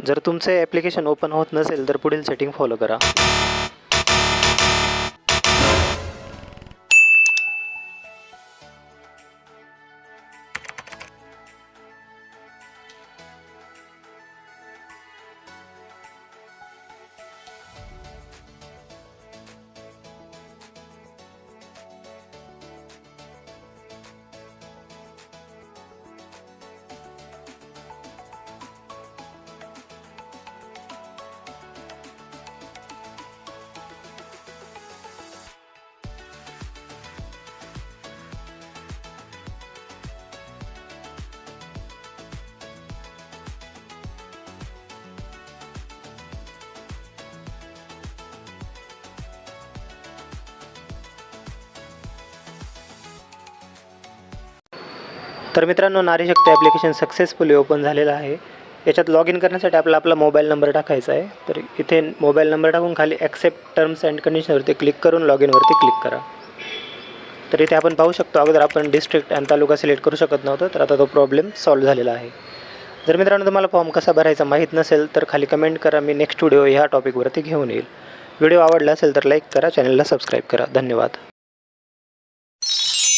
जर तुमचे application open होत नसेल तर पुढील सेटिंग फॉलो करा. तर मित्रांनो, नारी शक्ती ॲप्लिकेशन सक्सेसफुली ओपन झालेलं आहे. याच्यात लॉग इन करण्यासाठी आपला मोबाईल नंबर टाकायचा आहे. तर इथे मोबाईल नंबर टाकून खाली ॲक्सेप्ट टर्म्स अँड कंडिशनवरती क्लिक करून लॉग इनवरती क्लिक करा. तर इथे आपण पाहू शकतो, अगोदर आपण डिस्ट्रिक्ट आणि तालुका सिलेक्ट करू शकत नव्हतं, तर आता तो प्रॉब्लेम सॉल्व्ह झालेला आहे. जर मित्रांनो तुम्हाला फॉर्म कसा भरायचा माहीत नसेल तर खाली कमेंट करा. मी नेक्स्ट व्हिडिओ ह्या टॉपिकवरती घेऊन येईल. व्हिडिओ आवडला असेल तर लाईक करा, चॅनलला सबस्क्राईब करा. धन्यवाद.